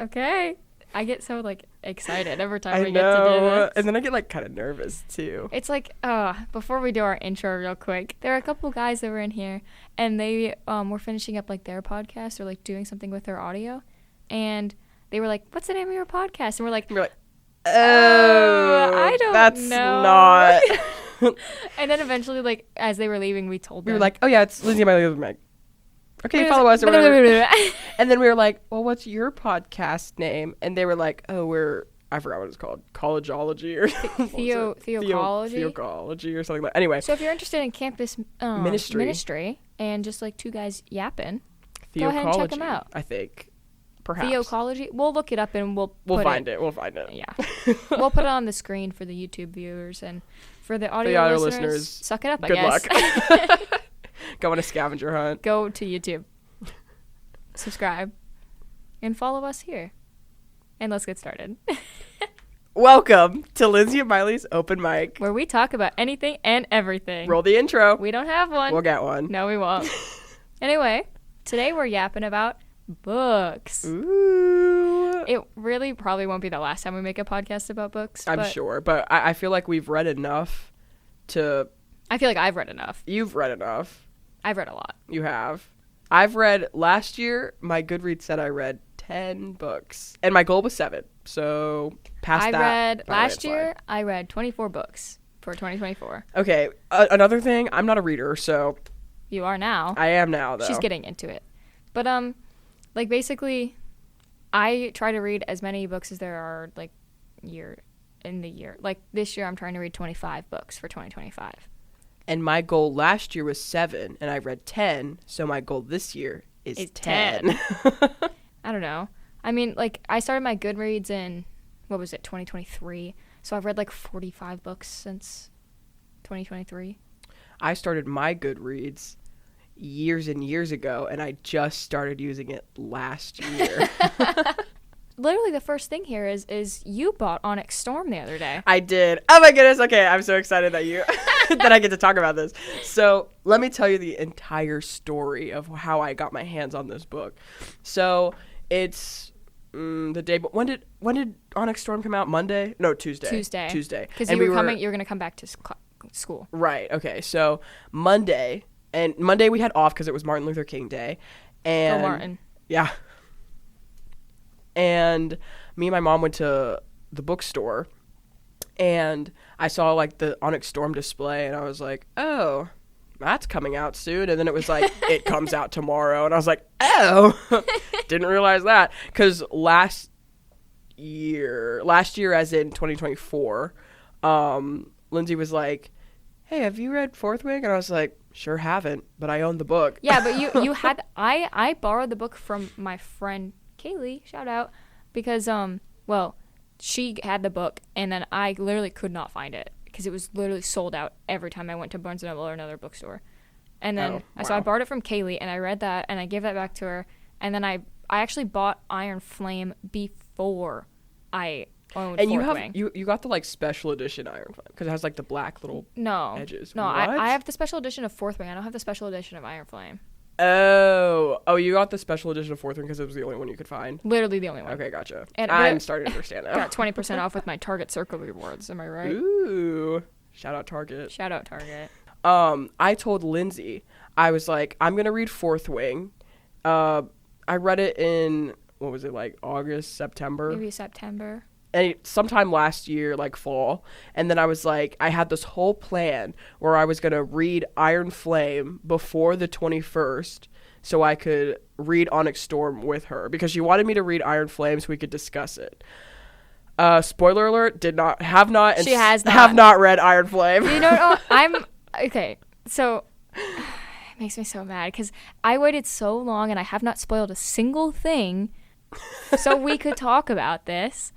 Okay. I get so, like, excited every time we get to do this. And then I get, like, kind of nervous, too. It's like, before we do our intro real quick, there are a couple guys that were in here, and they were finishing up, like, their podcast or, like, doing something with their audio. And they were like, what's the name of your podcast? And we're like, I don't that's know. Not. And then eventually, like, as they were leaving, we told them. We were like, oh, yeah, it's Lindsay and Miley with Meg. Okay, follow us or whatever. And then we were like, well, what's your podcast name? And they were like, oh, I forgot what it's called. Collegeology or Theocology? Theocology or something like that. Anyway. So if you're interested in campus ministry and just like two guys yapping, go ahead and check them out. I think. Perhaps. Theocology? We'll look it up and we'll find it. We'll find it. Yeah. We'll put it on the screen for the YouTube viewers, and for the audio listeners, suck it up, I guess. Good luck. Go on a scavenger hunt. Go to YouTube. Subscribe. And follow us here. And let's get started. Welcome to Lindsay and Miley's Open Mic, where we talk about anything and everything. Roll the intro. We don't have one. We'll get one. No, we won't. Anyway, today we're yapping about books. Ooh. It really probably won't be the last time we make a podcast about books. I'm sure, but I feel like we've read enough to... I feel like I've read enough. You've read enough. I've read a lot. You have. I've read, last year, my Goodreads said I read 10 books. And my goal was 7. So, Last year, I read 24 books for 2024. Okay. Another thing, I'm not a reader, so. You are now. I am now, though. She's getting into it. But, like, basically, I try to read as many books as there are, like, in the year. Like, this year, I'm trying to read 25 books for 2025. And my goal last year was 7, and I read 10, so my goal this year is 10. I don't know. I mean, like, I started my Goodreads in, 2023? So I've read, like, 45 books since 2023. I started my Goodreads years and years ago, and I just started using it last year. Literally, the first thing here is you bought Onyx Storm the other day. I did. Oh my goodness. Okay, I'm so excited that that I get to talk about this. So let me tell you the entire story of how I got my hands on this book. So it's the day. But when did Onyx Storm come out? Monday? No, Tuesday. Tuesday. Because you were going to come back to school. Right. Okay. So Monday we had off because it was Martin Luther King Day. And Go Martin. Yeah. And me and my mom went to the bookstore, and I saw, like, the Onyx Storm display, and I was like, oh, that's coming out soon. And then it was like, it comes out tomorrow. And I was like, oh, didn't realize that. Because last year as in 2024, Lindsay was like, hey, have you read Fourth Wing? And I was like, sure haven't, but I own the book. Yeah, but you had, I borrowed the book from my friend Kaylee, shout out, because she had the book, and then I literally could not find it because it was literally sold out every time I went to Barnes & Noble or another bookstore. And then so I borrowed it from Kaylee, and I read that, and I gave that back to her, and then I actually bought Iron Flame before I owned Fourth Wing. You got the, like, special edition Iron Flame because it has, like, the black little edges. No, I have the special edition of Fourth Wing. I don't have the special edition of Iron Flame. Oh, you got the special edition of Fourth Wing because it was the only one you could find? Literally the only one. Okay, gotcha. And I'm starting to understand now. Got 20% off with my Target Circle rewards, am I right? Ooh. Shout out Target. I told Lindsay, I was like, I'm going to read Fourth Wing. I read it in, what was it, like August, September? Maybe September. And sometime last year, like fall. And then I was like, I had this whole plan where I was going to read Iron Flame before the 21st so I could read Onyx Storm with her because she wanted me to read Iron Flame so we could discuss it. Spoiler alert, have not read Iron Flame. You know, okay, so it makes me so mad because I waited so long and I have not spoiled a single thing so we could talk about this.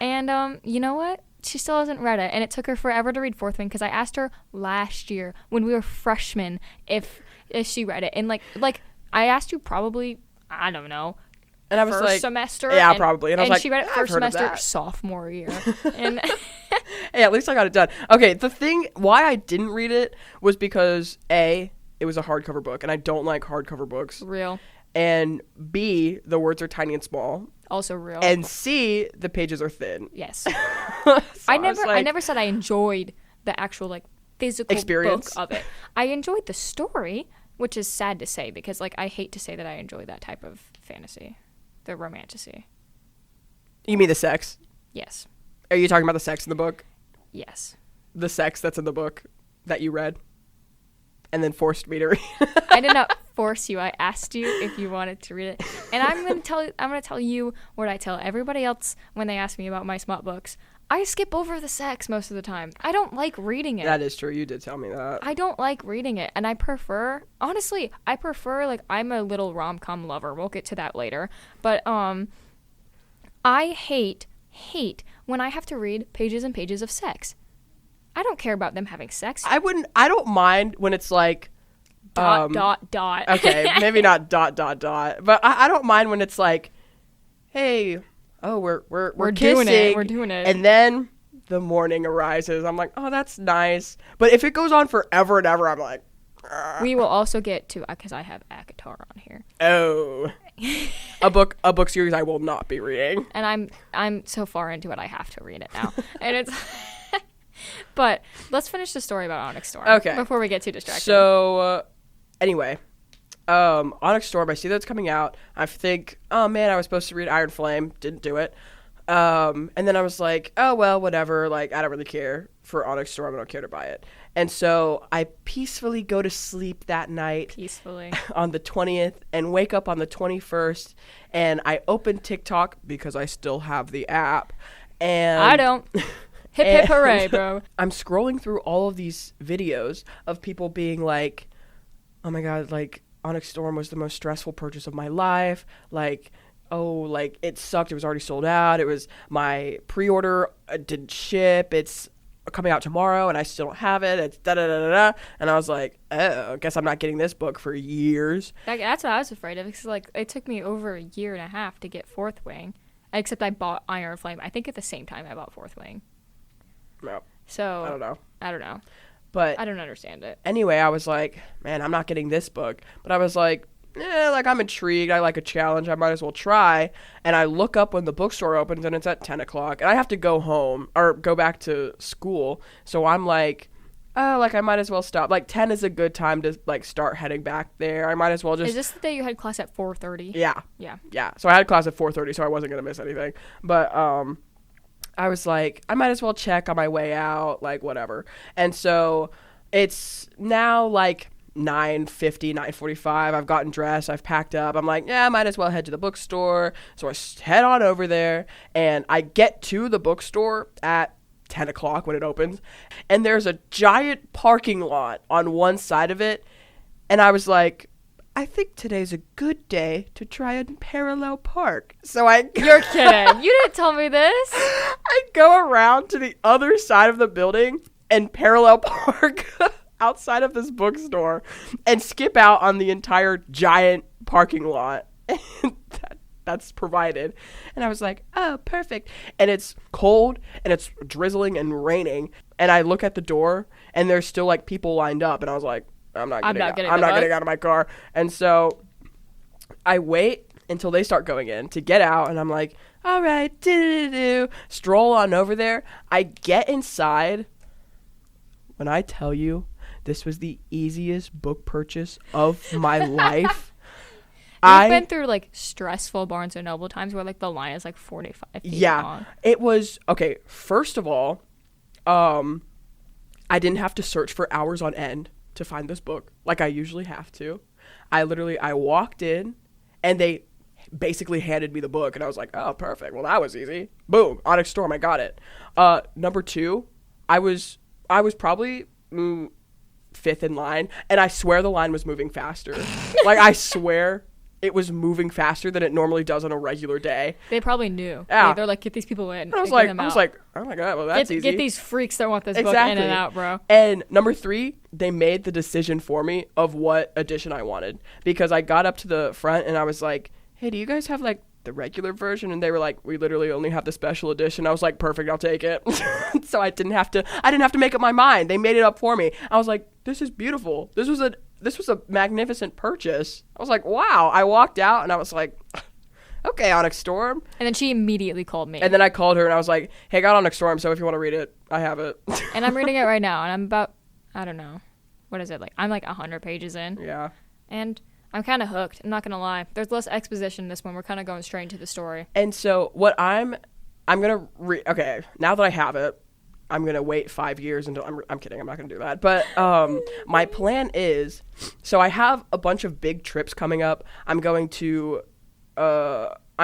And you know what? She still hasn't read it, and it took her forever to read Fourth Wing because I asked her last year when we were freshmen if she read it, and like I asked you probably, I don't know, and I was first semester. Yeah, probably. And I was like, she read it first semester, sophomore year. And hey, at least I got it done. Okay, the thing why I didn't read it was because A, it was a hardcover book, and I don't like hardcover books. Real. And B, the words are tiny and small. Also real. And C, the pages are thin. Yes. So I was never said I enjoyed the actual like physical experience book of it. I enjoyed the story, which is sad to say because like I hate to say that I enjoy that type of fantasy, the romantasy. You mean the sex? Yes. Are you talking about the sex in the book? Yes. The sex that's in the book that you read and then forced me to read? I did not force you. I asked you if you wanted to read it. And I'm going to tell you what I tell everybody else when they ask me about my smut books. I skip over the sex most of the time. I don't like reading it. That is true. You did tell me that. I don't like reading it. And I prefer like I'm a little rom-com lover. We'll get to that later. But I hate when I have to read pages and pages of sex. I don't care about them having sex. I don't mind when it's like dot. Okay, maybe not dot. But I don't mind when it's like, hey, oh, we're kissing, doing it. We're doing it. And then the morning arises. I'm like, oh, that's nice. But if it goes on forever and ever, I'm like, we will also get to because I have ACOTAR on here. Oh, a book series I will not be reading. And I'm so far into it, I have to read it now. And it's. But let's finish the story about Onyx Storm. Okay. Before we get too distracted. So, anyway, Onyx Storm, I see that it's coming out. I think, oh man, I was supposed to read Iron Flame. Didn't do it. And then I was like, oh well, whatever. Like, I don't really care for Onyx Storm. I don't care to buy it. And so I peacefully go to sleep that night. Peacefully. On the 20th and wake up on the 21st. And I open TikTok because I still have the app. And I don't. Hip hip hooray, bro. I'm scrolling through all of these videos of people being like, oh my god, like Onyx Storm was the most stressful purchase of my life. Like, oh, like it sucked. It was already sold out. It was my pre-order didn't ship. It's coming out tomorrow and I still don't have it. It's da da da da da. And I was like, oh, I guess I'm not getting this book for years. That's what I was afraid of. Because like it took me over a year and a half to get Fourth Wing. Except I bought Iron Flame. I think at the same time I bought Fourth Wing. No. So I don't know. But I don't understand it. Anyway, I was like, man, I'm not getting this book. But I was like, like I'm intrigued. I like a challenge. I might as well try. And I look up when the bookstore opens and it's at 10 o'clock. And I have to go home or go back to school. So I'm like, oh, like I might as well stop. Like 10 is a good time to like start heading back there. I might as well just. Is this the day you had class at 4:30? Yeah. Yeah. So I had class at 4:30, so I wasn't going to miss anything. But I was like, I might as well check on my way out, like whatever. And so it's now like 9:50, 9:45. I've gotten dressed. I've packed up. I'm like, yeah, I might as well head to the bookstore. So I head on over there and I get to the bookstore at 10 o'clock when it opens. And there's a giant parking lot on one side of it. And I was like, I think today's a good day to try and parallel park. So You're kidding. You didn't tell me this. I go around to the other side of the building and parallel park outside of this bookstore and skip out on the entire giant parking lot. That's provided. And I was like, oh, perfect. And it's cold and it's drizzling and raining. And I look at the door and there's still like people lined up. And I was like, I'm not getting out of my car. And so I wait until they start going in to get out. And I'm like, all right, stroll on over there. I get inside. When I tell you this was the easiest book purchase of my life. I've been through like stressful Barnes & Noble times where like the line is like 45 feet long. It was, okay, first of all, I didn't have to search for hours on end to find this book like I usually have to. I walked in and they basically handed me the book and I was like, oh, perfect. Well, that was easy. Boom, Onyx Storm, I got it. Number two, I was probably fifth in line and I swear the line was moving faster. Like, I swear it was moving faster than it normally does on a regular day. They probably knew. Yeah. They're like, get these people in. And I was like, oh my God, well, that's easy. Get these freaks that want this book in and out, bro. And number three, they made the decision for me of what edition I wanted. Because I got up to the front and I was like, hey, do you guys have like the regular version? And they were like, we literally only have the special edition. I was like, perfect, I'll take it. So I didn't have to make up my mind. They made it up for me. I was like, this is beautiful. This was a magnificent purchase. I was like, wow. I walked out and I was like, okay, Onyx Storm. And then she immediately called me. And then I called her and I was like, hey, I got Onyx Storm, so if you want to read it, I have it. And I'm reading it right now, and I'm about, I don't know, what is it, like, I'm like 100 pages in. Yeah. And I'm kind of hooked, I'm not going to lie. There's less exposition in this one. We're kind of going straight into the story. And so what I'm going to read, okay, now that I have it, I'm going to wait 5 years until, I'm kidding, I'm not going to do that. But my plan is, so I have a bunch of big trips coming up. I'm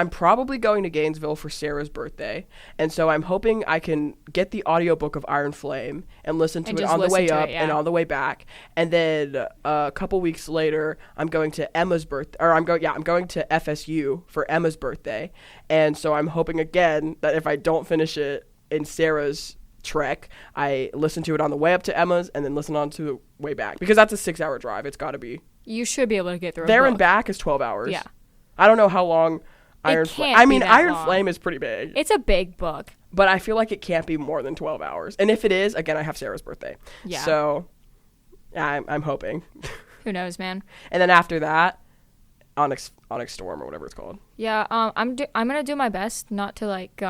probably going to Gainesville for Sarah's birthday. And so I'm hoping I can get the audiobook of Iron Flame and listen to it on the way up and on the way back. And then a couple weeks later, I'm going to Emma's birthday, or I'm going to FSU for Emma's birthday. And so I'm hoping again that if I don't finish it in Sarah's trek, I listen to it on the way up to Emma's and then listen on to the way back, because that's a 6-hour drive. It's got to be. You should be able to get through there and back is 12 hours. Yeah. I don't know how long Iron Flame. I mean, Iron Flame is pretty big. It's a big book. But I feel like it can't be more than 12 hours. And if it is, again, I have Sarah's birthday. Yeah. So I'm hoping. Who knows, man? And then after that, Onyx Storm or whatever it's called. Yeah, I'm gonna do my best not to like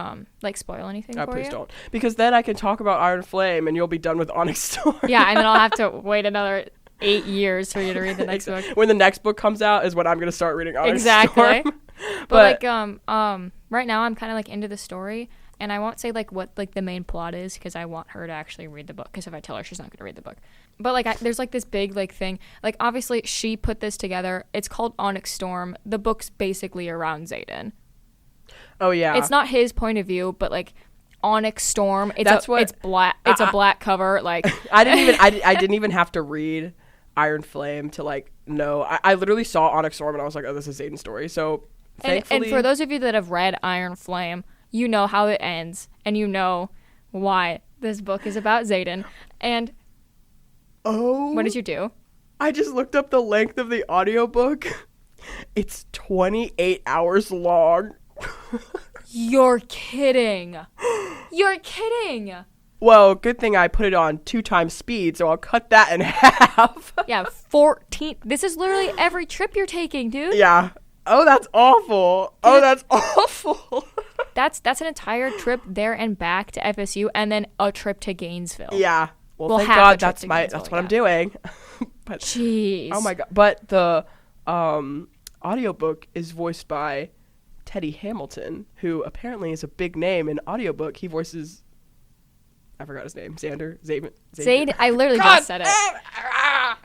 spoil anything for you. Please don't, because then I can talk about Iron Flame and you'll be done with Onyx Storm. Yeah, and then I'll have to wait another 8 years for you to read the next book. When the next book comes out is when I'm gonna start reading Onyx exactly. Storm. But like right now I'm kind of like into the story, and I won't say like what like the main plot is, because I want her to actually read the book, because if I tell her, she's not gonna read the book. But like there's like this big like thing, like obviously she put this together. It's called Onyx Storm. The book's basically around Xaden. Oh yeah. It's not his point of view, but like Onyx Storm. It's black. It's a black cover. Like I didn't even have to read Iron Flame to like know. I literally saw Onyx Storm and I was like, oh, this is Xaden's story. So thankfully, and for those of you that have read Iron Flame, you know how it ends, and you know why this book is about Xaden. And what did you do? I just looked up the length of the audiobook. It's 28 hours long. You're kidding. You're kidding. Well, good thing I put it on 2 times speed, so I'll cut that in half. Yeah, 14. This is literally every trip you're taking, dude. Yeah. Oh, that's awful. Oh, that's awful. That's an entire trip there and back to FSU, and then a trip to Gainesville. Yeah. Well, thank God that's what I'm doing. But, jeez. Oh my God. But the audiobook is voiced by Teddy Hamilton, who apparently is a big name in audiobook. He voices, I forgot his name. Xander? Zade, I literally just said it.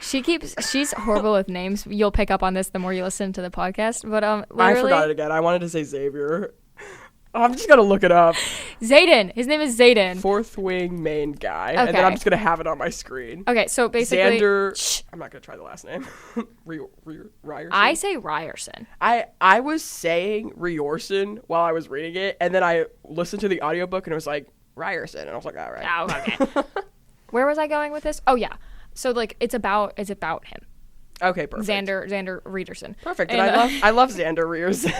She's horrible with names. You'll pick up on this the more you listen to the podcast. But literally, I forgot it again. I wanted to say Xavier. I'm just gonna look it up. Xaden. His name is Xaden. 4th wing main guy. Okay. And then I'm just gonna have it on my screen. Okay, so basically Xander. I'm not gonna try the last name. Ryerson. I say Ryerson. I was saying Ryerson while I was reading it, and then I listened to the audiobook and it was like Ryerson, and I was like, all right. Oh, okay. Where was I going with this? Oh yeah. So like it's about him. Okay, perfect. Xander Reederson. Perfect. And I love Xander Reederson.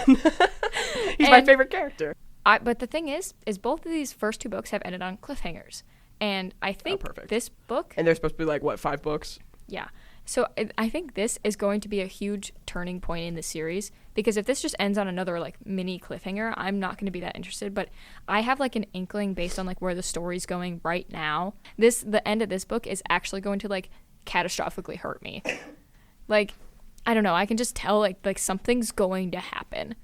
He's my favorite character. But the thing is both of these first 2 books have ended on cliffhangers. And I think this book... And they're supposed to be like, what, 5 books? Yeah. So I think this is going to be a huge turning point in the series, because if this just ends on another like mini cliffhanger, I'm not going to be that interested. But I have like an inkling based on like where the story's going right now. The end of this book is actually going to like catastrophically hurt me. Like, I don't know. I can just tell like something's going to happen.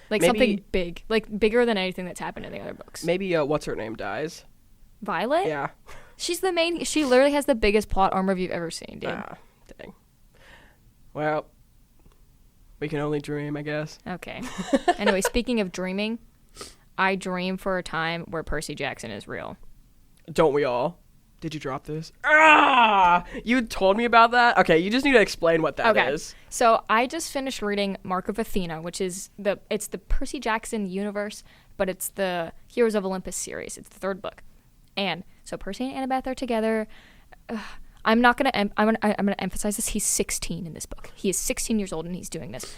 Like maybe, something big, like bigger than anything that's happened in the other books. Maybe what's her name dies. Violet? Yeah. She's the main. She literally has the biggest plot armor you've ever seen, dude. Dang. Well, we can only dream, I guess. Okay. Anyway, speaking of dreaming, I dream for a time where Percy Jackson is real. Don't we all? Did you drop this? You told me about that? Okay, you just need to explain what that is. So I just finished reading Mark of Athena, which is the Percy Jackson universe, but it's the Heroes of Olympus series. It's the 3rd book. And so Percy and Annabeth are together. I'm gonna emphasize this. He's 16 in this book. He is 16 years old and he's doing this.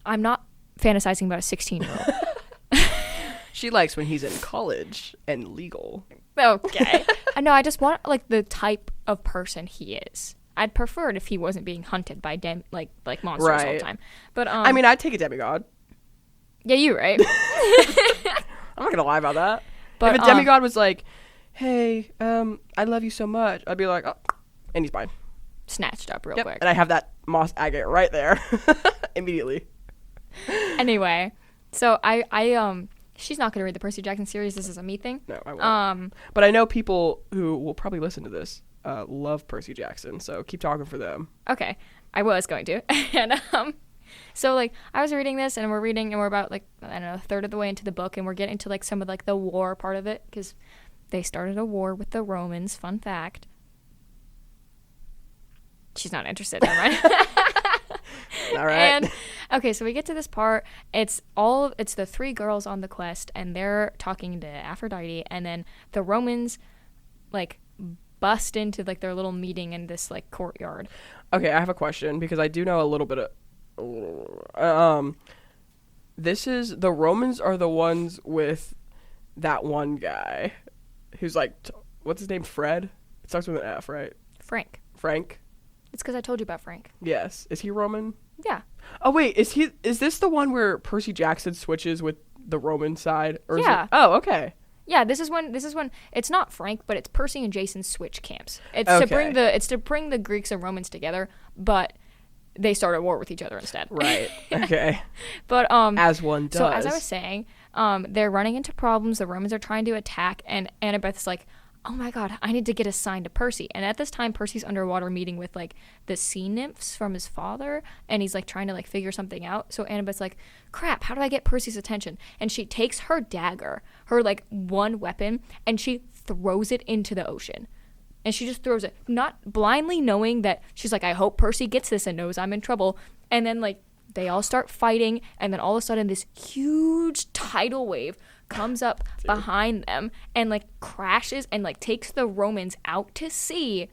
I'm not fantasizing about a 16-year-old. She likes when he's in college and legal. Okay. No, I just want like the type of person he is. I'd prefer it if he wasn't being hunted by monsters all the time. But I mean, I'd take a demigod. Yeah, you right. I'm not gonna lie about that. But if a demigod was like, "Hey, I love you so much," I'd be like, "Oh," and he's mine. Snatched up real Yep. quick. And I have that moss agate right there, immediately. Anyway, so I she's not gonna read the Percy Jackson series. This is a me thing. No, I won't. But I know people who will probably listen to this love Percy Jackson, so keep talking for them. Okay, I was going to, and so like I was reading this, and we're about like I don't know, a third of the way into the book, and we're getting to like some of like the war part of it because they started a war with the Romans. Fun fact. She's not interested. Never mind. All right. And okay, so we get to this part. It's the three girls on the quest, and they're talking to Aphrodite, and then the Romans like bust into like their little meeting in this like courtyard. Okay, I have a question because I do know a little bit of. This is the Romans are the ones with that one guy who's like, what's his name? Fred. It starts with an F, right? Frank. Frank. It's because I told you about Frank. Yes. Is he Roman? Yeah. Oh wait, is this the one where Percy Jackson switches with the Roman side? Or Yeah. Is it, oh, okay. Yeah, this is when it's not Frank, but it's Percy and Jason switch camps. It's Okay. to bring the Greeks and Romans together, but they start a war with each other instead. Right. Okay. But As one does. so as I was saying, they're running into problems. The Romans are trying to attack, and Annabeth's like, "Oh my God, I need to get a sign to Percy." And at this time, Percy's underwater meeting with like the sea nymphs from his father, and he's like trying to like figure something out. So Annabeth's like, "Crap, how do I get Percy's attention?" And she takes her dagger, her like one weapon, and she throws it into the ocean. And she just throws it, not blindly knowing that she's like, "I hope Percy gets this and knows I'm in trouble." And then like they all start fighting, and then all of a sudden this huge tidal wave comes up behind them and like crashes and like takes the Romans out to sea,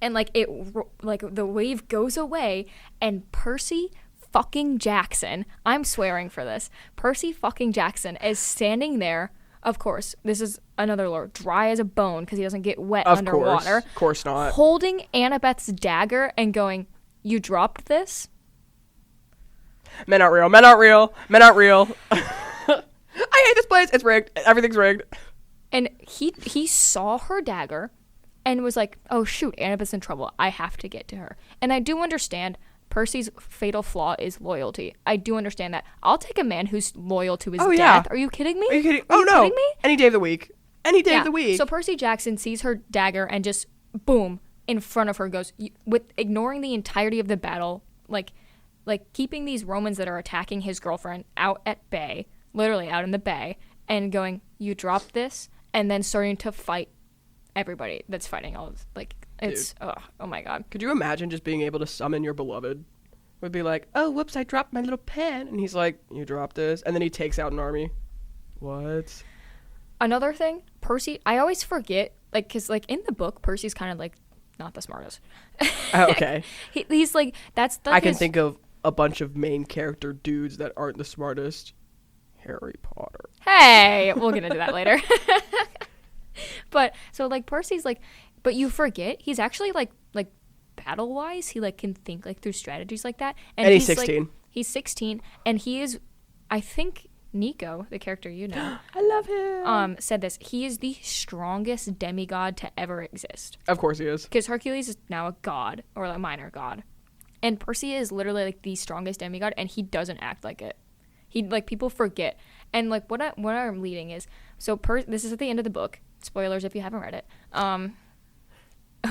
and like the wave goes away, and Percy fucking Jackson, I'm swearing for this, Percy fucking Jackson is standing there. Of course, this is another lore, dry as a bone because he doesn't get wet underwater. Of course not. Holding Annabeth's dagger and going, "You dropped this?" Men aren't real. Men aren't real. Men aren't real. I hate this place. It's rigged. Everything's rigged. And he saw her dagger and was like, "Oh shoot, Annabeth's in trouble. I have to get to her." And I do understand Percy's fatal flaw is loyalty. I do understand that. I'll take a man who's loyal to his death. Yeah. Are you kidding me? Are you kidding? Are you no. kidding me? Any day of the week. Any day of the week. So Percy Jackson sees her dagger and just boom in front of her goes, with ignoring the entirety of the battle, like keeping these Romans that are attacking his girlfriend out at bay, literally out in the bay, and going, "You dropped this," and then starting to fight everybody that's fighting all of, like, it's oh my God. Could you imagine just being able to summon your beloved? Would be like, "Oh, whoops, I dropped my little pen," and he's like, "You dropped this," and then he takes out an army. What? Another thing, Percy, I always forget, like, because like in the book, Percy's kind of like not the smartest. Oh, okay. He's like, that's the. I can think of a bunch of main character dudes that aren't the smartest. Harry Potter. Hey, we'll get into that later. But so like Percy's like, but you forget he's actually like battle wise, he like can think like through strategies like that. And he's 16. Like, he's 16, and he is, I think Nico, the character you know, I love him. said this. He is the strongest demigod to ever exist. Of course he is. Because Hercules is now a god or a minor god, and Percy is literally like the strongest demigod, and he doesn't act like it. He like people forget, and like what I'm leading is so this is at the end of the book. Spoilers if you haven't read it.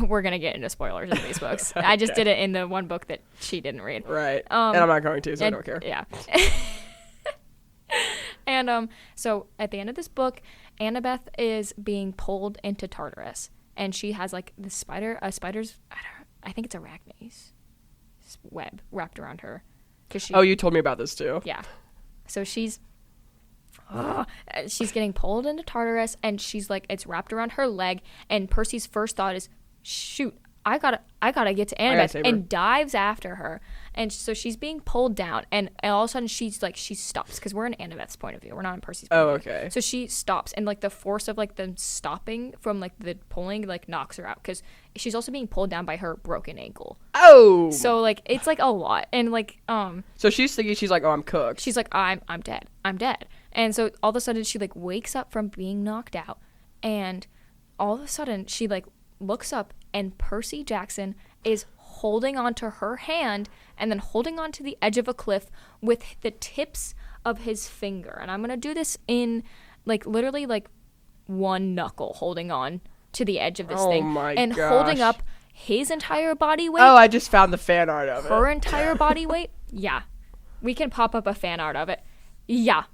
We're gonna get into spoilers in these books. Okay. I just did it in the one book that she didn't read. Right. And I'm not going to, so I don't care. Yeah. And so at the end of this book, Annabeth is being pulled into Tartarus, and she has like the spider's I think it's arachne's web wrapped around her. Oh, you told me about this too. Yeah. So she's getting pulled into Tartarus, and she's like, it's wrapped around her leg, and Percy's first thought is, shoot, I gotta get to gotta Annabeth, save her. and dives after her. And so she's being pulled down, and all of a sudden she stops, because we're in Annabeth's point of view. We're not in Percy's point of view. Okay. So she stops, and like the force of like them stopping from like the pulling like knocks her out, because she's also being pulled down by her broken ankle. Oh. So like it's like a lot, and like So she's thinking, she's like, oh, I'm cooked. she's like, I'm dead. I'm dead. And so all of a sudden she like wakes up from being knocked out, and all of a sudden she like looks up, and Percy Jackson is holding onto her hand and then holding onto the edge of a cliff with the tips of his finger. And I'm going to do this in like literally like one knuckle, holding on to the edge of this thing. My and gosh. holding up his entire body weight. Oh, I just found the fan art of Her it. entire body weight. Yeah. We can pop up a fan art of it. Yeah.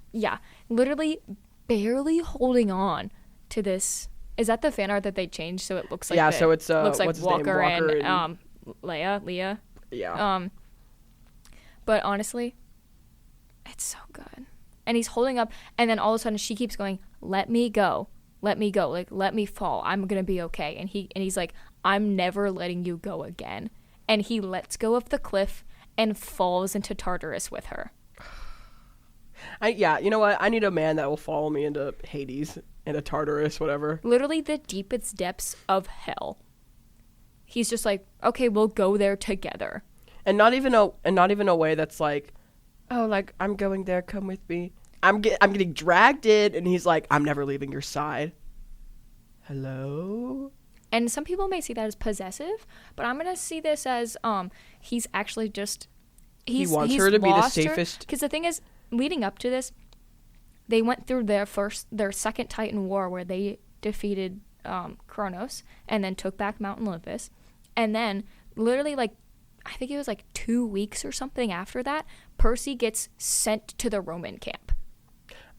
Literally barely holding on to this. Is that the fan art that they changed so it looks like so it's looks like what's his name? Walker Walker and Leah. Yeah. But honestly, it's so good. And he's holding up, and then all of a sudden she keeps going, let me go, like let me fall, I'm gonna be okay. And he's like, I'm never letting you go again. And he lets go of the cliff and falls into Tartarus with her. You know what? I need a man that will follow me into Hades, into Tartarus, whatever. Literally the deepest depths of hell. He's just like, okay, we'll go there together. And not even a way that's like, oh, like, I'm going there, come with me. I'm getting dragged in, and he's like, I'm never leaving your side. Hello? And some people may see that as possessive, but I'm gonna see this as he's actually just He wants her to be the safest. Because the thing is, leading up to this, they went through their second Titan War, where they defeated Kronos and then took back Mount Olympus, and then literally like I think it was like 2 weeks or something after that, Percy gets sent to the Roman camp.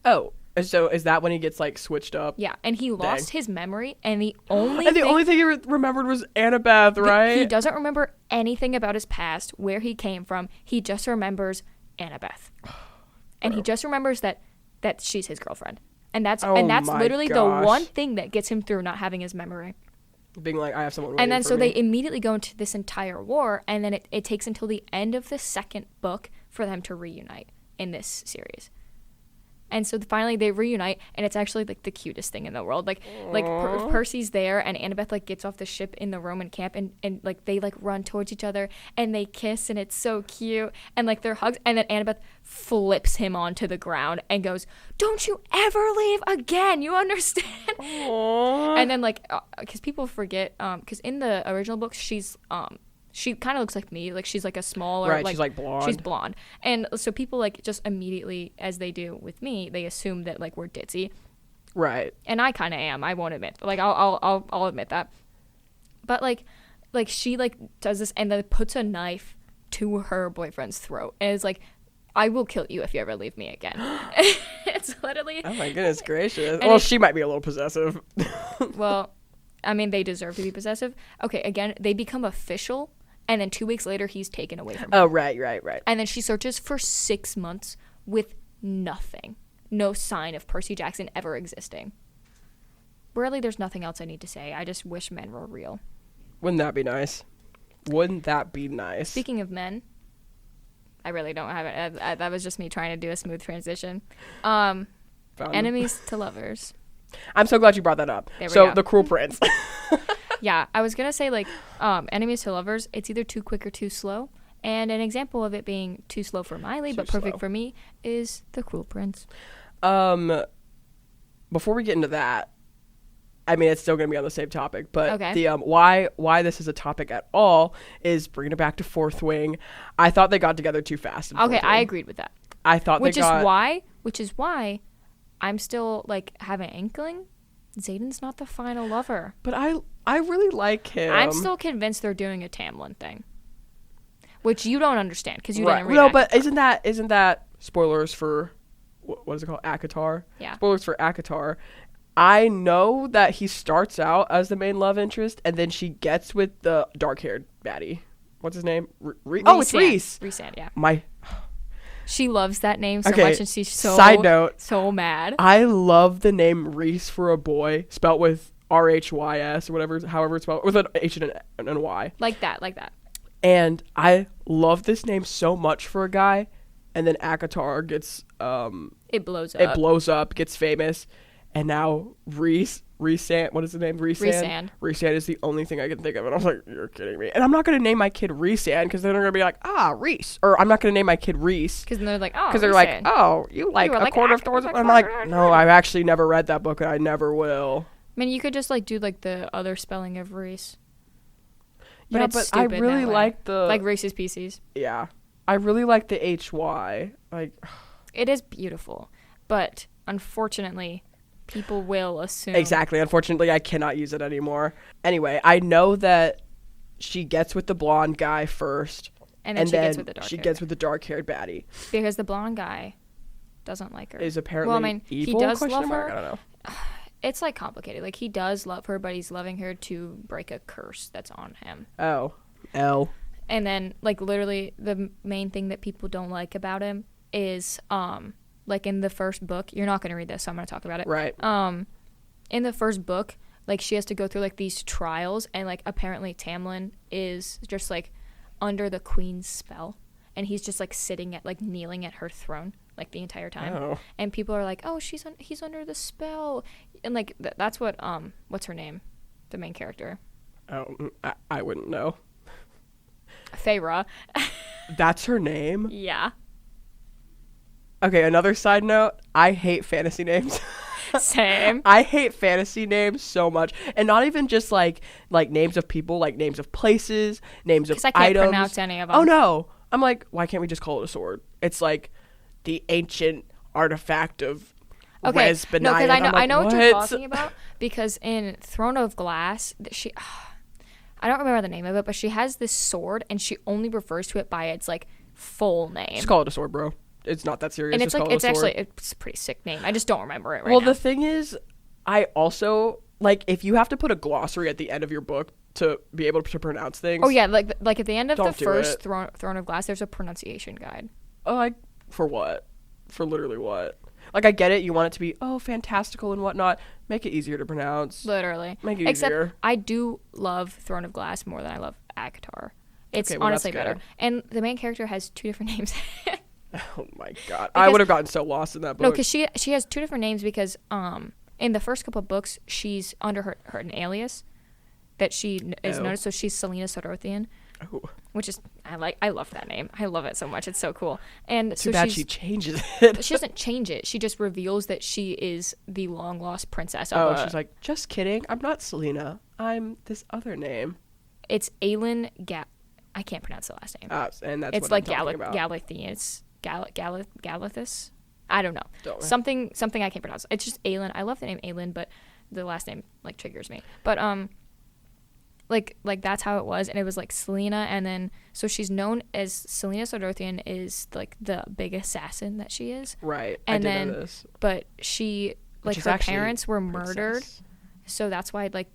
Oh, so is that when he gets like switched up? Yeah, and he lost his memory, and the only thing he remembered was Annabeth, right? He doesn't remember anything about his past, where he came from. He just remembers Annabeth, and he just remembers that she's his girlfriend, and that's literally the one thing that gets him through not having his memory. Being like, I have someone waiting and then for so me. they immediately go into this entire war, and then it takes until the end of the second book for them to reunite in this series. And so finally they reunite, and it's actually like the cutest thing in the world. Like Percy's there, and Annabeth like gets off the ship in the Roman camp, and like they like run towards each other, and they kiss, and it's so cute, and like they're hugs, and then Annabeth flips him onto the ground and goes, "Don't you ever leave again, you understand?" Aww. And then like because people forget, because in the original books she kind of looks like me, like she's like a smaller, right, like she's like blonde. She's blonde, and so people like just immediately, as they do with me, they assume that like we're ditzy, right? And I kind of am. I won't admit, like I'll admit that, but like she like does this and then puts a knife to her boyfriend's throat and is like, "I will kill you if you ever leave me again." It's literally. Oh my goodness gracious! Well, she might be a little possessive. Well, I mean, they deserve to be possessive. Okay, again, they become official. And then 2 weeks later, he's taken away from her. Oh, right. And then she searches for 6 months with nothing. No sign of Percy Jackson ever existing. Really, there's nothing else I need to say. I just wish men were real. Wouldn't that be nice? Wouldn't that be nice? Speaking of men, I really don't have it. That was just me trying to do a smooth transition. Enemies to lovers. I'm so glad you brought that up. There we go. The Cruel Prince. Yeah, I was going to say, like, enemies to lovers, it's either too quick or too slow. And an example of it being too slow for Miley, but perfect for me, is The Cruel Prince. Before we get into that, I mean, it's still going to be on the same topic, but okay. The why this is a topic at all is bringing it back to Fourth Wing. I thought they got together too fast. Okay, I agreed with that. I thought which is why I'm still, like, have an inkling Xaden's not the final lover. But I really like him. I'm still convinced they're doing a Tamlin thing, which you don't understand because you didn't read. No, but isn't that spoilers for what is it called? ACOTAR? Yeah. Spoilers for ACOTAR. I know that he starts out as the main love interest, and then she gets with the dark-haired baddie. What's his name? It's Rhys. Rhysand, yeah. She loves that name so much, and she's so mad. I love the name Rhys for a boy, spelt with RHYS or whatever, however it's spelled, with an H and a Y. Like that. And I love this name so much for a guy, and then Akatar gets It blows up. It blows up, gets famous, and now Rhysand, what is the name? Rhysand is the only thing I can think of, and I was like, you're kidding me. And I'm not gonna name my kid Rhysand because then they're gonna be like, Rhys, or I'm not gonna name my kid Rhys because they're like, oh, because they're like, oh, you like A Court of Thorns. I'm like, no, I've actually never read that book, and I never will. I mean, you could just like do like the other spelling of Rhys. Yeah, but I really like the like Reese's Pieces. Yeah, I really like the HY. Like, it is beautiful, but unfortunately, people will assume. Exactly. Unfortunately, I cannot use it anymore. Anyway, I know that she gets with the blonde guy first, and then she gets with the dark-haired baddie because the blonde guy doesn't like her. Is apparently evil? He does love her. I don't know. It's like complicated. Like he does love her, but he's loving her to break a curse that's on him. Oh, L. And then like literally the main thing that people don't like about him is like in the first book, you're not going to read this, so I'm going to talk about it. Right. In the first book, like she has to go through like these trials, and like apparently Tamlin is just like under the queen's spell, and he's just like sitting at like kneeling at her throne like the entire time. Oh. And people are like, oh, he's under the spell, and like that's what what's her name, the main character. Oh, I wouldn't know. Feyre. That's her name? Yeah. Okay, another side note, I hate fantasy names. Same. I hate fantasy names so much. And not even just like names of people, like names of places, names of items. Because I can't pronounce any of them. Oh no. I'm like, why can't we just call it a sword? It's like the ancient artifact of Resbenite. No, because I know what you're talking about. Because in Throne of Glass, I don't remember the name of it, but she has this sword, and she only refers to it by its like full name. Just call it a sword, bro. It's not that serious. And it's just like it's a pretty sick name. I just don't remember it right now. Well, the thing is, I also like if you have to put a glossary at the end of your book to be able to pronounce things. Oh yeah, like at the end of the first it. Throne of Glass, there's a pronunciation guide. For what? For literally what? Like, I get it. You want it to be, fantastical and whatnot. Make it easier to pronounce. Literally. Make it easier. Except, I do love Throne of Glass more than I love Akatar. It's okay, well, honestly that's better. And the main character has 2 different names. Oh, my God. I would have gotten so lost in that book. No, because she has 2 different names because in the first couple of books, she's under her an alias that she is known as. So she's Selena Sodorthian. Oh. Which is, I love that name. I love it so much. It's so cool. And Too bad she changes it. She doesn't change it. She just reveals that she is the long lost princess. She's like, just kidding. I'm not Selena. I'm this other name. It's Aelin I can't pronounce the last name. And that's it's what like I'm talking about. Galathus. Galathus. I don't know. Something I can't pronounce. It's just Aelin. I love the name Aelin, but the last name like triggers me. But like that's how it was, and it was like Selena, and then so she's known as Selena Sodorthian is like the big assassin that she is. Right. And I then did know this. but she like her parents were murdered, so that's why like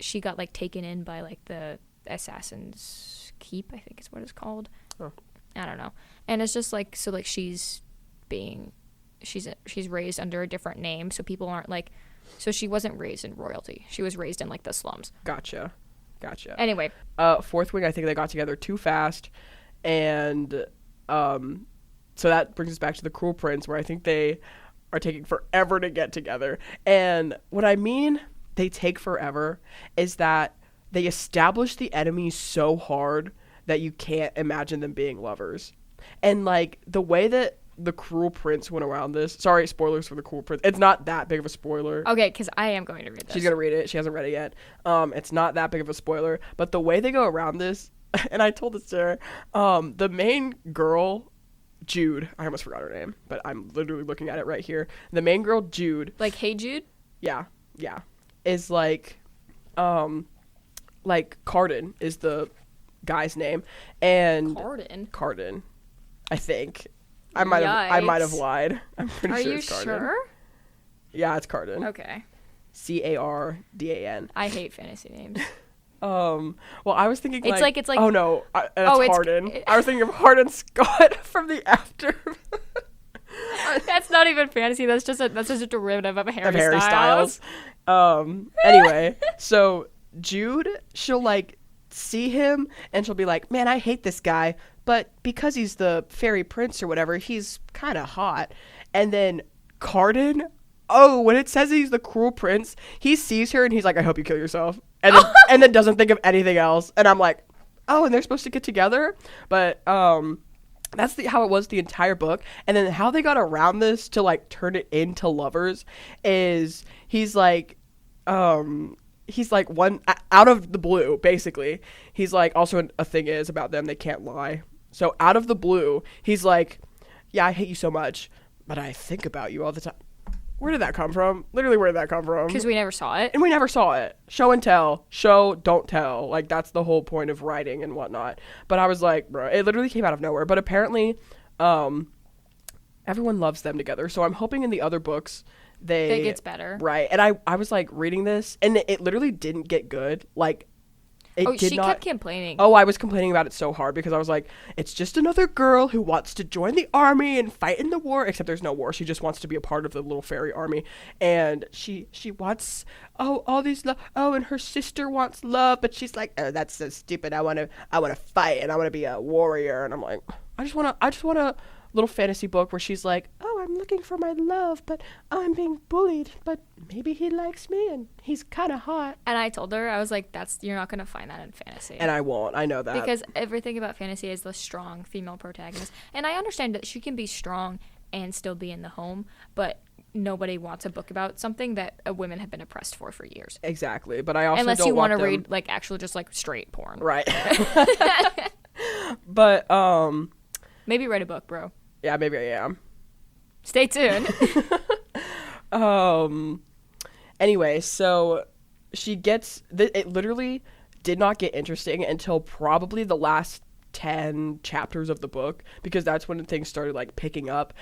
she got like taken in by like the Assassin's Keep, I think is what it's called. Oh. I don't know. And it's just like so like she's raised under a different name, so people aren't like, so she wasn't raised in royalty. She was raised in like the slums. Gotcha. Anyway, Fourth Wing, I think they got together too fast, and so that brings us back to the Cruel Prince, where I think they are taking forever to get together. And what I mean they take forever is that they establish the enemies so hard that you can't imagine them being lovers. And like the way that the Cruel Prince went around this. Sorry, spoilers for the Cruel Prince. It's not that big of a spoiler. Okay, because I am going to read this. She's going to read it. She hasn't read it yet. It's not that big of a spoiler. But the way they go around this, and I told this to her, the main girl, Jude, I almost forgot her name, but I'm literally looking at it right here. The main girl, Jude. Like, hey, Jude? Yeah. Is like Cardin is the guy's name. And Cardin, I think. I might have lied. I'm pretty sure it's Cardin. Are you sure? Yeah, it's Cardin. Okay. Cardan. I hate fantasy names. Well, I was thinking it's like oh no, that's Hardin. I was thinking of Hardin Scott from the After. That's not even fantasy. That's just a derivative of Harry, Harry Styles. Anyway, so Jude, she'll like see him and she'll be like, man, I hate this guy, but because he's the fairy prince or whatever, he's kind of hot. And then Carden, when it says he's the cruel prince, he sees her and he's like, I hope you kill yourself. And then, and then doesn't think of anything else. And I'm like, oh, and they're supposed to get together? But that's how it was the entire book. And then how they got around this to like turn it into lovers is he's like one out of the blue, basically. He's like, also a thing is about them, they can't lie. So out of the blue, he's like, yeah, I hate you so much, but I think about you all the time. Where did that come from? Literally, where did that come from? Because we never saw it. And we never saw it. Show and tell. Show, don't tell. Like, that's the whole point of writing and whatnot. But I was like, bro, it literally came out of nowhere. But apparently, everyone loves them together. So I'm hoping in the other books, it gets better. Right. And I was, like, reading this, and it literally didn't get good. Like, she kept complaining. Oh, I was complaining about it so hard because I was like, it's just another girl who wants to join the army and fight in the war, except there's no war. She just wants to be a part of the little fairy army. And she wants, all these love. Oh, and her sister wants love, but she's like, oh, that's so stupid. I want to fight and I want to be a warrior. And I'm like, I just want a little fantasy book where she's like, oh, I'm looking for my love, but I'm being bullied, but maybe he likes me and he's kind of hot. And I told her, I was like, you're not going to find that in fantasy. And I won't. I know that. Because everything about fantasy is the strong female protagonist. And I understand that she can be strong and still be in the home, but nobody wants a book about something that women have been oppressed for years. Exactly. But I also Unless don't you want to read, like, actually just, like, straight porn. Right. But, maybe write a book, bro. Yeah, maybe I am. Stay tuned. Anyway, so she gets... it literally did not get interesting until probably the last 10 chapters of the book, because that's when things started, like, picking up.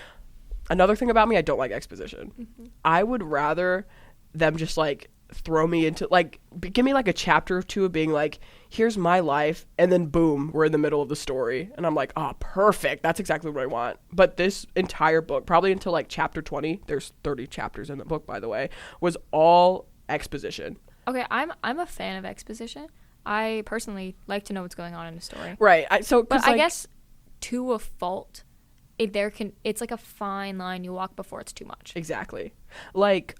Another thing about me, I don't like exposition. Mm-hmm. I would rather them just, like, throw me into, like, give me, like, a chapter or two of being like, here's my life, and then boom, we're in the middle of the story. And I'm like, perfect. That's exactly what I want. But this entire book, probably until, like, chapter 20, there's 30 chapters in the book, by the way, was all exposition. Okay, I'm a fan of exposition. I personally like to know what's going on in the story. Right. But I guess to a fault, it's like a fine line you walk before it's too much. Exactly. Like,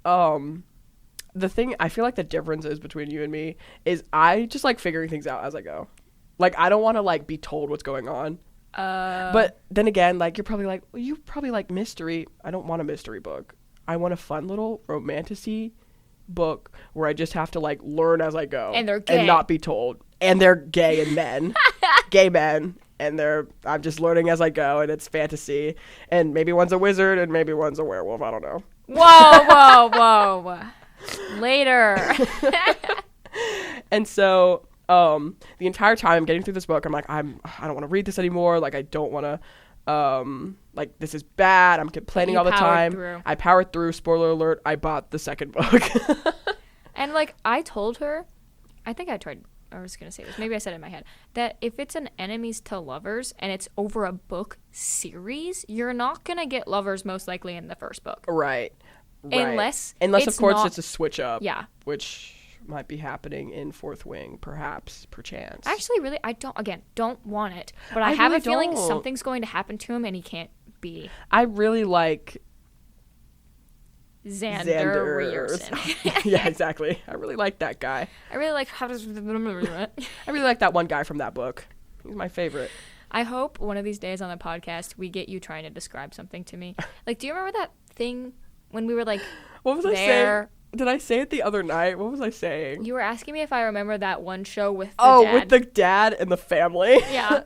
the thing, I feel like the difference is between you and me is I just like figuring things out as I go. Like, I don't want to, like, be told what's going on. But then again, like, you're probably like, well, you probably like mystery. I don't want a mystery book. I want a fun little romantic-y book where I just have to, like, learn as I go. And they're gay. And not be told. And they're gay and men. Gay men. And I'm just learning as I go, and it's fantasy. And maybe one's a wizard, and maybe one's a werewolf. I don't know. Whoa. Later. And so the entire time I'm getting through this book, I'm like, I don't want to read this anymore. Like, I don't want to, like, this is bad. I'm complaining all the time. I powered through. Spoiler alert, I bought the second book. And, like, I told her, I think I was going to say this, maybe I said it in my head, that if it's an enemies to lovers and it's over a book series, you're not going to get lovers most likely in the first book. Right. Unless of course it's a switch up. Yeah. Which might be happening in Fourth Wing, perchance. Actually, really, I don't want it. But I have really a feeling something's going to happen to him and he can't be. I really like Xander Ryerson. Yeah, exactly. I really like that guy. I really like I really like that one guy from that book. He's my favorite. I hope one of these days on the podcast we get you trying to describe something to me. Like, do you remember that thing when we were, like, what was I saying? Did I say it the other night? What was I saying? You were asking me if I remember that one show with the dad. With the dad and the family. Yeah.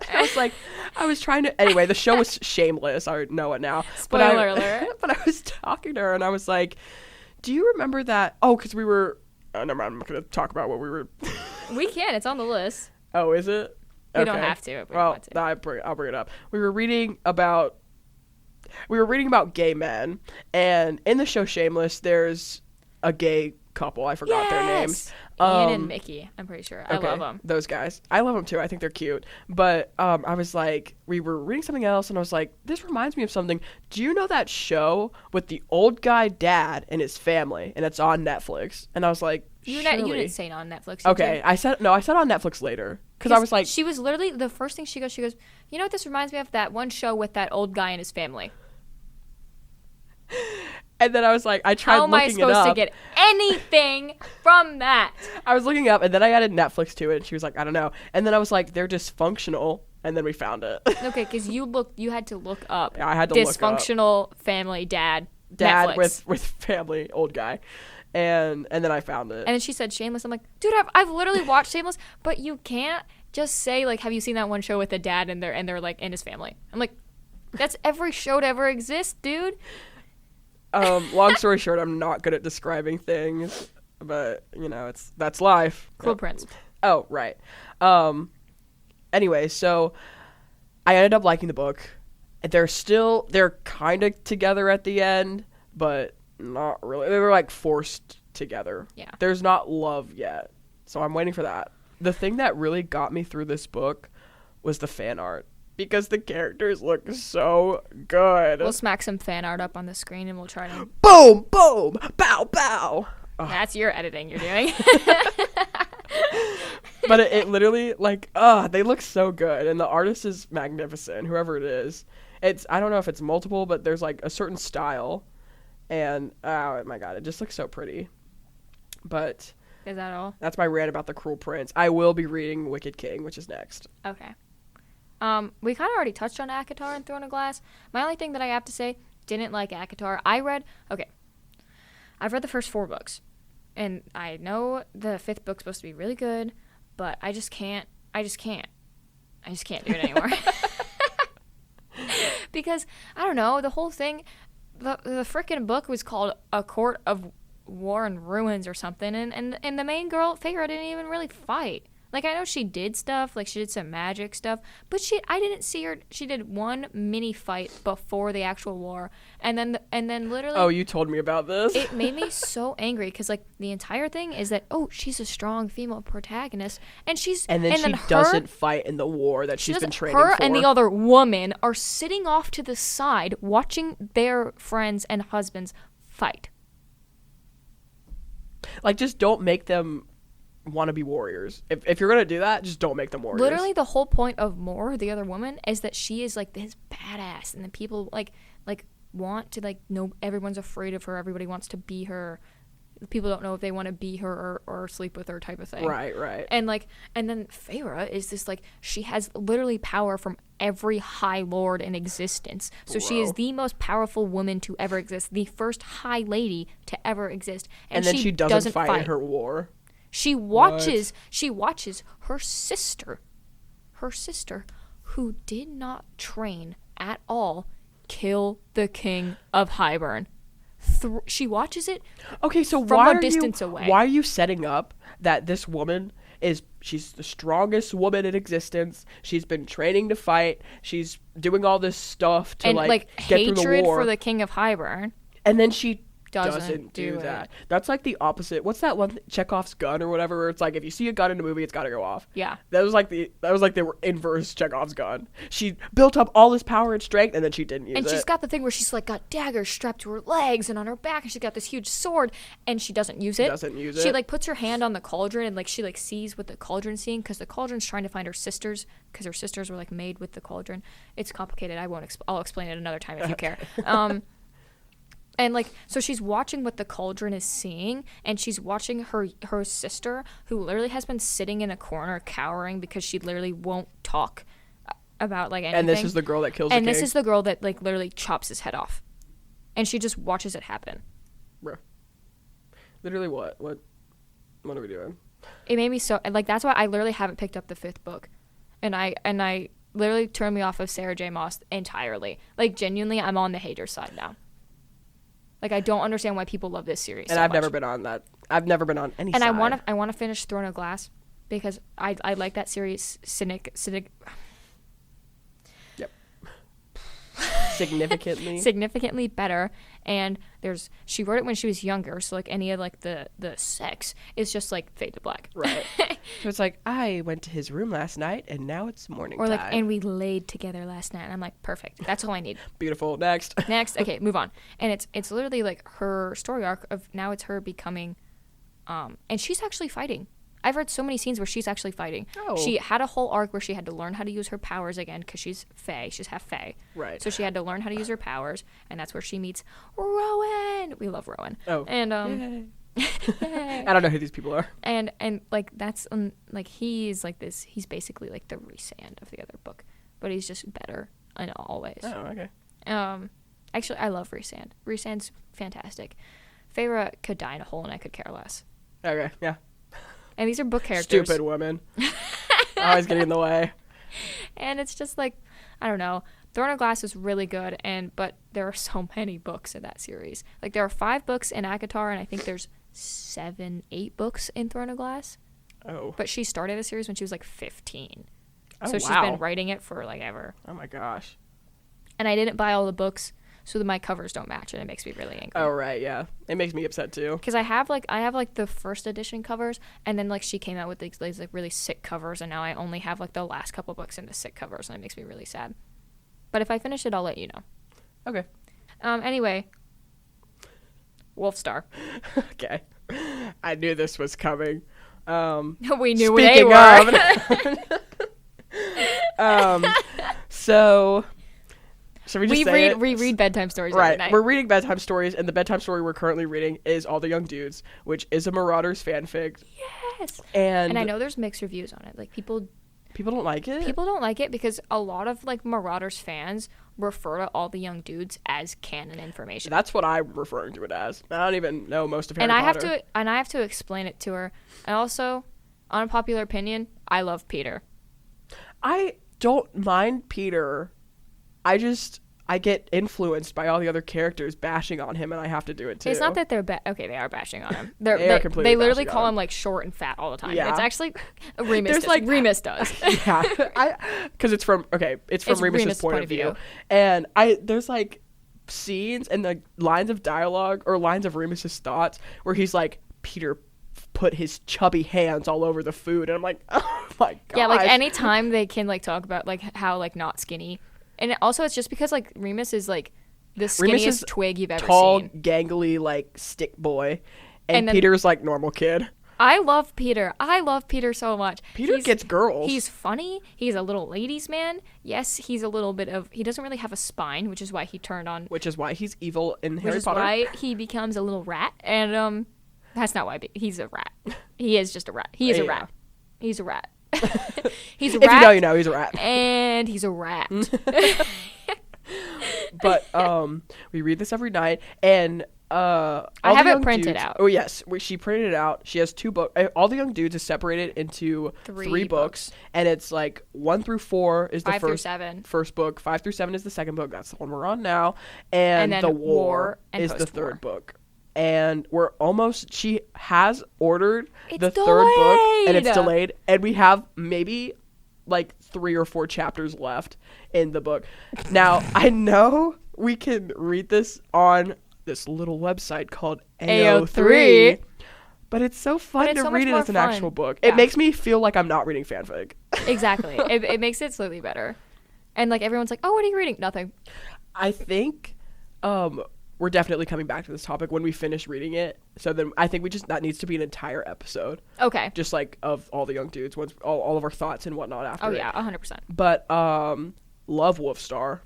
I was trying to... Anyway, the show was shameless. I know it now. Spoiler alert. But I was talking to her, and I was like, do you remember that... Oh, because we were... never mind. I'm not going to talk about what we were... We can. It's on the list. Oh, is it? We don't have to. I'll bring it up. We were reading about gay men, and in the show Shameless, there's a gay couple. I forgot their names. Ian and Mickey, I'm pretty sure. I okay, love them. Those guys. I love them too. I think they're cute. But I was like, we were reading something else, and I was like, this reminds me of something. Do you know that show with the old guy dad and his family, and it's on Netflix? And I was like, you didn't say it on Netflix. Okay, I said on Netflix later because I was like, she was literally the first thing she goes, you know what this reminds me of? That one show with that old guy and his family. And then I was like, I tried looking it up. How am I supposed to get anything from that? I was looking up, and then I added Netflix to it, and she was like, I don't know. And then I was like, they're dysfunctional, and then we found it. Okay, because you had to look up. Yeah, I had to look up. Dysfunctional family dad Netflix. with family, old guy. And then I found it. And then she said Shameless. I'm like, dude, I've literally watched Shameless, but you can't just say, like, have you seen that one show with the dad and they're like, and his family? I'm like, that's every show to ever exist, dude. Long story short, I'm not good at describing things, but that's life. Cruel Prince. Oh, right. Anyway, so I ended up liking the book. They're kind of together at the end, but not really. They were like forced together. Yeah. There's not love yet. So I'm waiting for that. The thing that really got me through this book was the fan art. Because the characters look so good. We'll smack some fan art up on the screen and we'll try to... Boom, boom, bow, bow. That's your editing you're doing. But it literally, they look so good. And the artist is magnificent, whoever it is. I don't know if it's multiple, but there's like a certain style. And, oh my God, it just looks so pretty. But... Is that all? That's my rant about The Cruel Prince. I will be reading Wicked King, which is next. Okay. We kind of already touched on ACOTAR and Throne of Glass. My only thing that I have to say, didn't like ACOTAR. I've read the first 4 books. And I know the 5th book's supposed to be really good, but I just can't do it anymore. Because, I don't know, the whole thing, the frickin' book was called A Court of War and Ruins or something, and the main girl, Feyre, didn't even really fight. Like, I know she did stuff, like she did some magic stuff, but I didn't see her. She did one mini fight before the actual war, and then literally. Oh, you told me about this. It made me so angry because like the entire thing is that she's a strong female protagonist, and she doesn't fight in the war that she's been training for. Her and the other woman are sitting off to the side watching their friends and husbands fight. Like, just don't make them want to be warriors. If you're gonna do that, just don't make them warriors. Literally, the whole point of Moore, the other woman, is that she is like this badass, and then people like want to know everyone's afraid of her. Everybody wants to be her. People don't know if they want to be her or sleep with her, type of thing. Right. And then Feyre is this she has literally power from every High Lord in existence. So she is the most powerful woman to ever exist, the first High Lady to ever exist. And then she doesn't fight in her war. She watches her sister, who did not train at all, kill the King of Hybern. She watches it. Okay, so from a distance away. Why are you setting up that this woman she's the strongest woman in existence? She's been training to fight. She's doing all this stuff to get through the war. Hatred for the King of Hybern. And then she doesn't do that. That's like the opposite. What's that one? Chekhov's gun or whatever. Where it's like if you see a gun in a movie, it's got to go off. Yeah. That was like the inverse Chekhov's gun. She built up all this power and strength, and then she didn't use it. And she's got the thing where she's got daggers strapped to her legs and on her back, and she's got this huge sword, and she doesn't use it. She puts her hand on the cauldron and she sees what the cauldron's seeing, because the cauldron's trying to find her sisters, because her sisters were made with the cauldron. It's complicated. I'll explain it another time if you care. And so she's watching what the cauldron is seeing, and she's watching her sister, who literally has been sitting in a corner cowering because she literally won't talk about anything. And this is the girl that kills the king. And this is the girl that literally chops his head off, and she just watches it happen. Bro, literally what are we doing? It made me so that's why I literally haven't picked up the 5th book, and I literally turned me off of Sarah J. Maas entirely. Genuinely, I'm on the hater side now. I don't understand why people love this series. And I've never been on that. I've never been on any side. And I want to finish Throne of Glass because I like that series. Cynic. Yep. significantly better. And she wrote it when she was younger, so like any of like the sex is just like fade to black. Right. So it's like, I went to his room last night and now it's morning or time. like, and we laid together last night, and I'm like, perfect, that's all I need. Beautiful. Next. Okay, move on. And it's literally like her story arc of now it's her becoming and she's actually fighting. I've read so many scenes where she's actually fighting. Oh. She had a whole arc where she had to learn how to use her powers again because she's Fae. She's half Fae. Right. So she had to learn how to use her powers, and that's where she meets Rowan. We love Rowan. Oh. And Yay. I don't know who these people are. And like that's like he's like this. He's basically like the Rhysand of the other book, but he's just better in all ways. Oh, okay. Actually, I love Rhysand. Rhysand's fantastic. Feyre could die in a hole, and I could care less. Okay. Yeah. And these are book characters. Stupid women. Always getting in the way. And it's just like, I don't know. Throne of Glass is really good, but there are so many books in that series. Like, there are 5 books in ACOTAR, and I think there's 7, 8 books in Throne of Glass. Oh. But she started the series when she was like 15. Oh, so she's been writing it for like ever. Oh my gosh. And I didn't buy all the books, so that my covers don't match, and it makes me really angry. Oh right, yeah. It makes me upset too. Because I have like the first edition covers, and then like she came out with these like really sick covers, and now I only have like the last couple books in the sick covers, and it makes me really sad. But if I finish it, I'll let you know. Okay. Anyway, Wolfstar. Okay. I knew this was coming. We knew where they were. So should we just we read bedtime stories right every night. We're reading bedtime stories, and the bedtime story we're currently reading is All the Young Dudes, which is a Marauders fanfic. Yes. And I know there's mixed reviews on it. Like people don't like it. People don't like it because a lot of like Marauders fans refer to All the Young Dudes as canon information. That's what I'm referring to it as. I don't even know most of Harry Potter. And I have to explain it to her. And also, unpopular opinion, I love Peter. I don't mind Peter. I get influenced by all the other characters bashing on him, and I have to do it too. It's not that they're okay, they are bashing on him. They are completely they literally bashing call on him like short and fat all the time. Yeah. It's actually Remus does. Yeah, because it's from Remus's Remus' point of view, and there's like scenes and the lines of dialogue or lines of Remus's thoughts where he's like, Peter put his chubby hands all over the food, and I'm like, oh my god. Yeah, like anytime they can like talk about like how like not skinny. And also, it's just because, like, Remus is, like, the skinniest twig you've ever tall, seen. gangly, like, stick boy. And Peter's, like, normal kid. I love Peter. I love Peter so much. Peter gets girls. He's funny. He's a little ladies' man. Yes, he's a little bit of... He doesn't really have a spine, which is why he turned on... Which is why he's evil in Harry Potter. Which is why he becomes a little rat. And, that's not why... He's a rat. He is just a rat. He is a rat. He's a rat. He's a rat. If you know, you know. He's a rat. And he's a rat. But we read this every night, and I have it printed out. Oh yes, she printed it out. She has 2 books. All the Young Dudes is separated into 3 books, and it's like 1 through 4 is the 5 through 7. First book. 5 through 7 is the second book. That's the one we're on now, and then the War is the third book. And we're almost... She has ordered the third book, and it's delayed. And we have maybe, like, 3 or 4 chapters left in the book. Now, I know we can read this on this little website called AO3. But it's so fun to read it as an actual book. Yeah. It makes me feel like I'm not reading fanfic. Exactly. It makes it slightly better. And, like, everyone's like, oh, what are you reading? Nothing. I think... we're definitely coming back to this topic when we finish reading it. So then I think that needs to be an entire episode. Okay. Just like of All the Young Dudes, once all of our thoughts and whatnot after. Oh yeah, 100%. But love Wolfstar.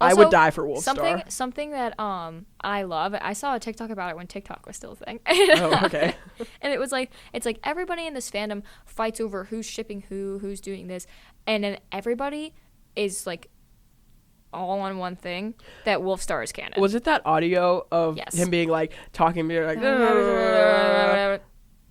Also, I would die for Wolfstar. Something that I love. I saw a TikTok about it when TikTok was still a thing. Oh, okay. And it's like everybody in this fandom fights over who's shipping who's doing this, and then everybody is like all on one thing, that Wolfstar is canon. Was it that audio of him being like talking to me like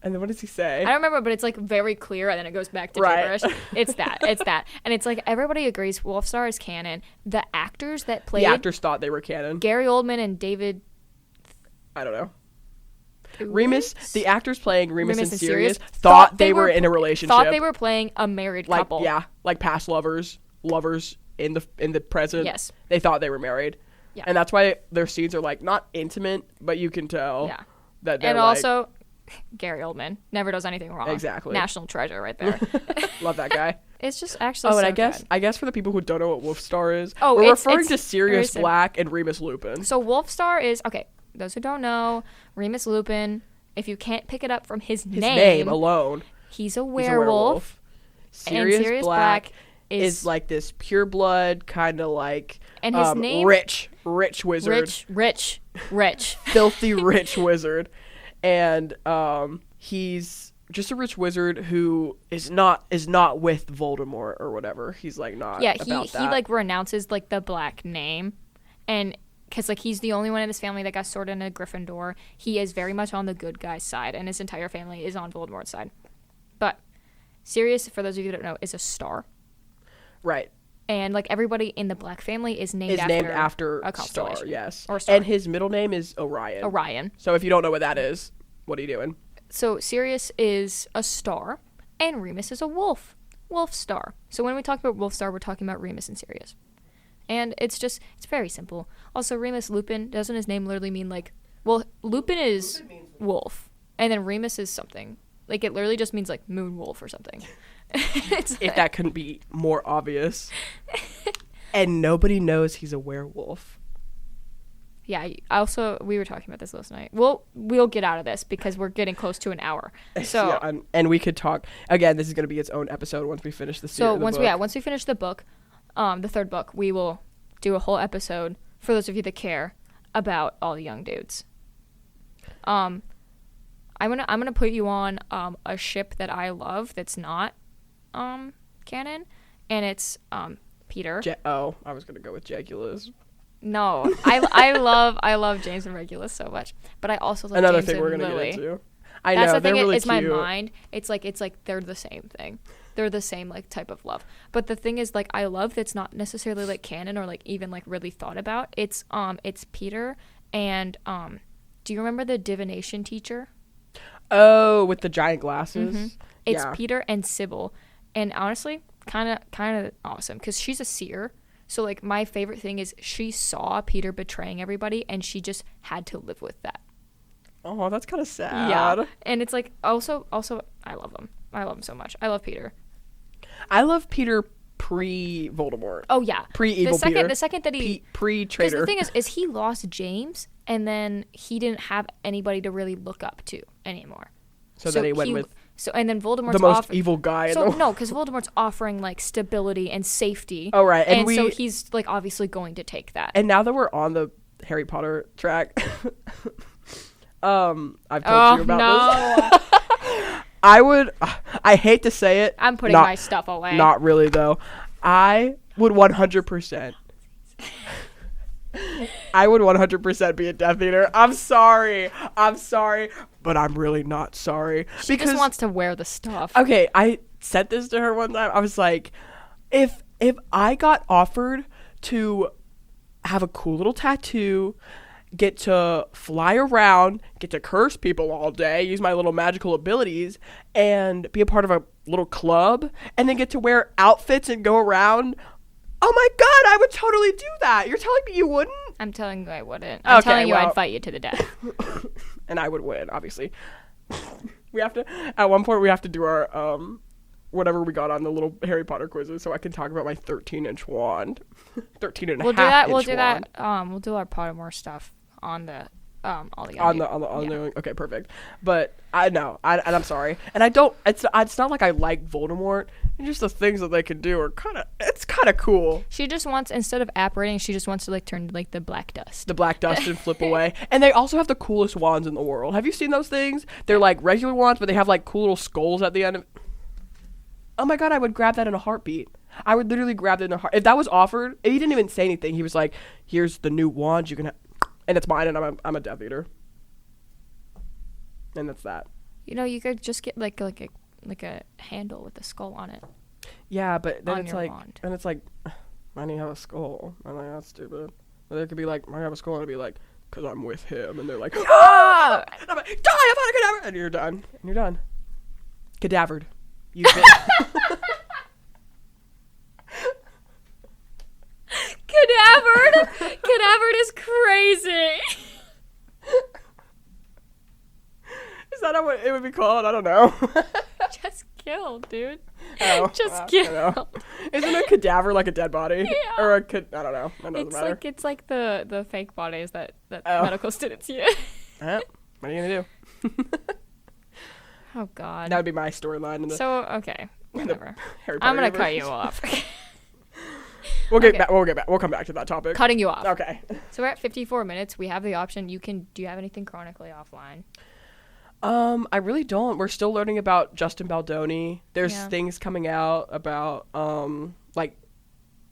and then what does he say? I don't remember, but it's like very clear, and then it goes back to gibberish. It's that. And it's like everybody agrees Wolfstar is canon. The actors that played... The actors thought they were canon. Gary Oldman and David... I don't know. Remus, the actors playing Remus and Sirius thought they were in a relationship. Thought they were playing a married couple. Yeah, like past lovers in the present, Yes. they thought they were married. Yeah. And that's why their scenes are like not intimate, but you can tell that they're and like, also Gary Oldman never does anything wrong. Exactly. National treasure right there. love that guy. It's just actually And good. I guess for the people who don't know what Wolfstar is, we're we're referring to it's Sirius very Black and Remus Lupin. So Wolfstar is, okay, those who don't know, Remus Lupin, if you can't pick it up from his name alone, he's a he's werewolf. Sirius, and Sirius Black is like this pure blood kind of like and his name rich wizard. Rich. Filthy rich wizard. And he's just a rich wizard who is not with Voldemort or whatever. He's like not about that. He like renounces like the black name, and because like he's the only one in his family that got sorted into Gryffindor. He is very much on the good guy's side, and his entire family is on Voldemort's side. But Sirius, for those of you who don't know, is a star. Right. And like everybody in the Black family is named after a constellation. Star, yes. Or star. And his middle name is Orion. Orion. So if you don't know what that is, what are you doing? So Sirius is a star, and Remus is a wolf. Wolf star. So when we talk about Wolf star, we're talking about Remus and Sirius. And it's very simple. Also, Remus Lupin, doesn't his name literally mean like, well, Lupin is wolf, and then Remus is something. Like it literally just means like moon wolf or something. If that couldn't be more obvious. And nobody knows he's a werewolf. Yeah, we were talking about this last night. We'll get out of this because we're getting close to an hour. So yeah, and we could talk again. This is going to be its own episode once we finish the series. So once we finish the book, the third book, we will do a whole episode for those of you that care about all the young dudes. I'm gonna put you on a ship that I love that's not canon, and it's Peter. I was gonna go with Regulus. No, I love James and Regulus so much, but I also love another James thing and we're gonna Lily. get into. I That's know the they're thing. really It's cute. my mind. It's like they're the same thing. They're the same like type of love. But the thing is, like, I love that's not necessarily like canon or like even like really thought about. It's Peter and do you remember the divination teacher? Oh, with the giant glasses. Mm-hmm. It's yeah. Peter and Sybil, and honestly, kind of awesome because she's a seer. So like my favorite thing is she saw Peter betraying everybody, and she just had to live with that. Oh, that's kind of sad. Yeah, and it's like also I love him. I love him so much. I love Peter. I love Peter pre-Voldemort. Oh yeah, pre-evil Peter. The second that he pre-traitor. Because the thing is he lost James, and then he didn't have anybody to really look up to anymore. So then he went with and then Voldemort's the most evil guy in the world. No, because Voldemort's offering like stability and safety. Oh right, and so he's like obviously going to take that. And now that we're on the Harry Potter track, I've told you about this. I hate to say it. I'm putting my stuff away. Not really though. I would 100%. I would 100% be a Death Eater. I'm sorry, but I'm really not sorry. She just wants to wear the stuff. Okay, I said this to her one time. I was like, if I got offered to have a cool little tattoo, get to fly around, get to curse people all day, use my little magical abilities, and be a part of a little club, and then get to wear outfits and go around, oh my god, I would totally do that. You're telling me you wouldn't? I'm telling you I wouldn't. I'm telling you I'd fight you to the death. And I would win, obviously. At one point we have to do our whatever we got on the little Harry Potter quizzes, so I can talk about my 13-inch wand. 13 and a half inch We'll do wand. We'll do our Pottermore stuff on the all the on the okay, perfect. But I know, and I'm sorry, and I don't. It's not like I like Voldemort. And just the things that they can do are kind of cool. She just wants, instead of apparating, she just wants to like turn to like the black dust. The black dust and flip away. And they also have the coolest wands in the world. Have you seen those things? They're like regular wands, but they have like cool little skulls at the end of. Oh my god, I would grab that in a heartbeat. I would literally grab it in a heart. If that was offered, he didn't even say anything. He was like, "Here's the new wand you can have." And it's mine, and I'm a Death Eater. And that's that. You know, you could just get like a handle with a skull on it. Yeah, but then it's like, wand. and it's like, why do you have a skull? I'm like, that's stupid. Or they could be like, I have a skull, and I'd be like, because I'm with him, and they're like, ah! And I'm like, die, I'm not a cadaver, and you're done. And you're done. Cadavered. You did. Cadavered? Cadavered is crazy. Is that what it would be called? I don't know. Just killed, dude. Oh, Just I don't killed. know. Isn't a cadaver like a dead body? Yeah. Or a I don't know. That doesn't It's matter. like the fake bodies that Oh. medical students use. What are you gonna do? Oh God. That would be my storyline in the So okay, whatever. Harry Potter I'm gonna universe. cut you off. We'll get Okay. back. We'll get back. We'll come back to that topic. Cutting you off. Okay. So we're at 54 minutes. We have the option. Do you have anything chronically offline? I really don't. We're still learning about Justin Baldoni. There's Yeah. things coming out about like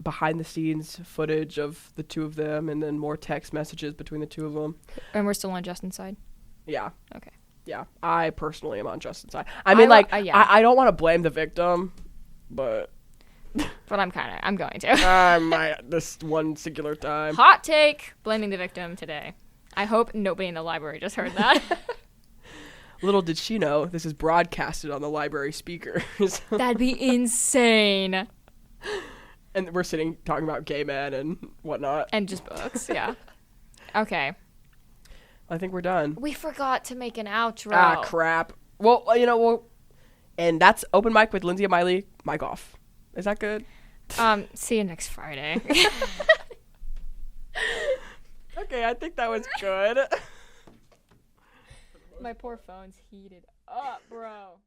behind the scenes footage of the two of them, and then more text messages between the two of them. And we're still on Justin's side. Yeah. Okay. Yeah. I personally am on Justin's side. I mean, yeah. I don't want to blame the victim, but But I'm going to. I might this one singular time. Hot take, blaming the victim today. I hope nobody in the library just heard that. Little did she know, this is broadcasted on the library speakers. That'd be insane. And we're sitting talking about gay men and whatnot. And just books, yeah. Okay. I think we're done. We forgot to make an outro. Ah, crap. Well, and that's Open Mic with Lindsay and Miley. Mic off. Is that good? See you next Friday. Okay, I think that was good. My poor phone's heated up, bro.